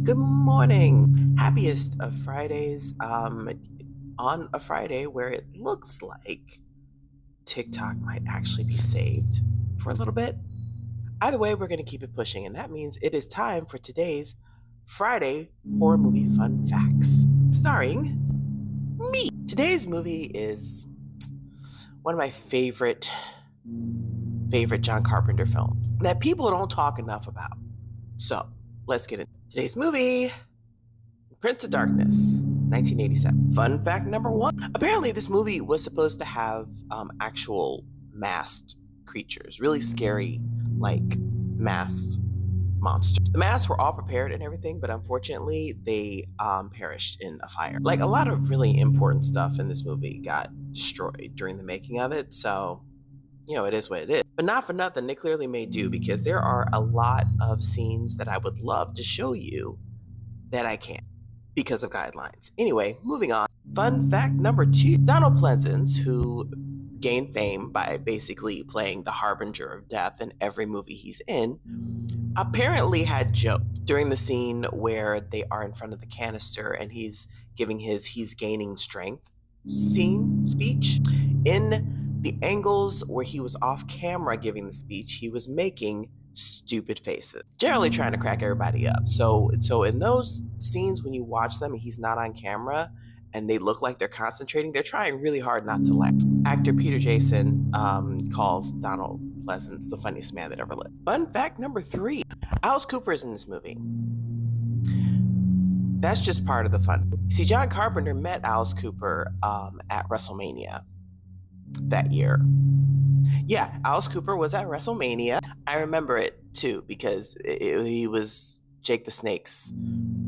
Good morning. Happiest of Fridays. On a Friday where it looks like TikTok might actually be saved for a little bit. Either way, we're going to keep it pushing, and that means it is time for today's Friday horror movie fun facts, starring me. Today's movie is one of my favorite John Carpenter films that people don't talk enough about. So let's get into today's movie. Prince of Darkness, 1987. Fun fact number one. Apparently, this movie was supposed to have actual masked creatures, really scary, like masked monsters. The masks were all prepared and everything, but unfortunately, they perished in a fire. Like, a lot of really important stuff in this movie got destroyed during the making of it, so it is what it is. But not for nothing, they clearly made do, because there are a lot of scenes that I would love to show you that I can't because of guidelines. Anyway, moving on. Fun fact number two. Donald Pleasence, who gained fame by basically playing the harbinger of death in every movie he's in, apparently had joked during the scene where they are in front of the canister and he's giving his he's gaining strength speech. In the angles where he was off camera giving the speech, he was making stupid faces, generally trying to crack everybody up. So in those scenes when you watch them and he's not on camera and they look like they're concentrating, they're trying really hard not to laugh. Actor Peter Jason calls Donald Pleasence the funniest man that ever lived. Fun fact number three. Alice Cooper is in this movie. That's just part of the fun. See, John Carpenter met Alice Cooper at WrestleMania that year. Yeah, Alice Cooper was at WrestleMania. I remember it too because he was Jake the Snake's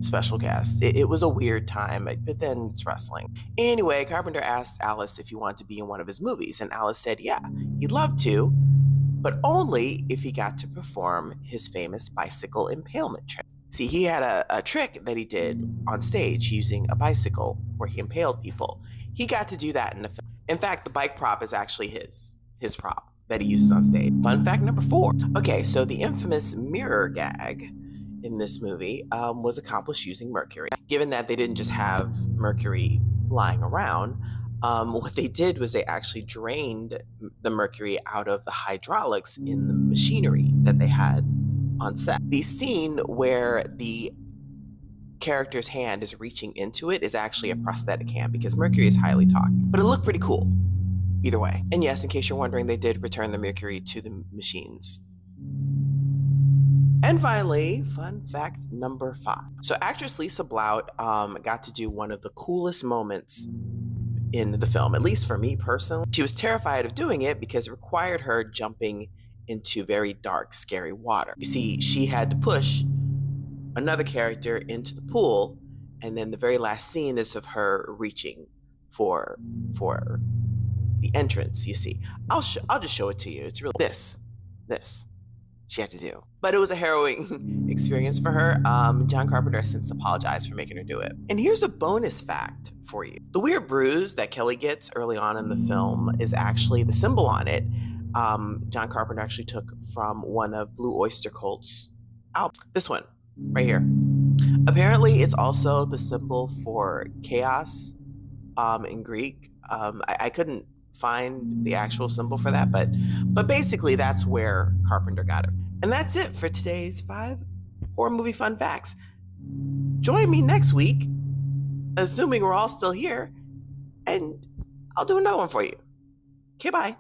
special guest. It was a weird time, but then it's wrestling. Anyway, Carpenter asked Alice if he wanted to be in one of his movies, and Alice said, yeah, he'd love to, but only if he got to perform his famous bicycle impalement trick. See, he had a trick that he did on stage using a bicycle where he impaled people. He got to do that in the film. In fact, the bike prop is actually his prop that he uses on stage. Fun fact number four. Okay, so the infamous mirror gag in this movie was accomplished using mercury. Given that they didn't just have mercury lying around, what they did was they actually drained the mercury out of the hydraulics in the machinery that they had on set. The scene where the character's hand is reaching into it is actually a prosthetic hand because mercury is highly toxic, but it looked pretty cool either way. And yes, in case you're wondering, they did return the mercury to the machines. And finally, fun fact number five. So actress Lisa Blount got to do one of the coolest moments in the film, at least for me personally. She was terrified of doing it because it required her jumping into very dark, scary water. You see, she had to push another character into the pool, and then the very last scene is of her reaching for the entrance. You see, I'll just show it to you. It's really this she had to do, but it was a harrowing experience for her. John Carpenter has since apologized for making her do it. And here's a bonus fact for you: the weird bruise that Kelly gets early on in the film is actually the symbol on it. John Carpenter actually took from one of Blue Oyster Cult's albums. This one right here. Apparently, it's also the symbol for chaos in Greek. I couldn't find the actual symbol for that, but basically that's where Carpenter got it. And that's it for today's 5 horror movie fun facts. Join me next week, assuming we're all still here, and I'll do another one for you. Okay, bye.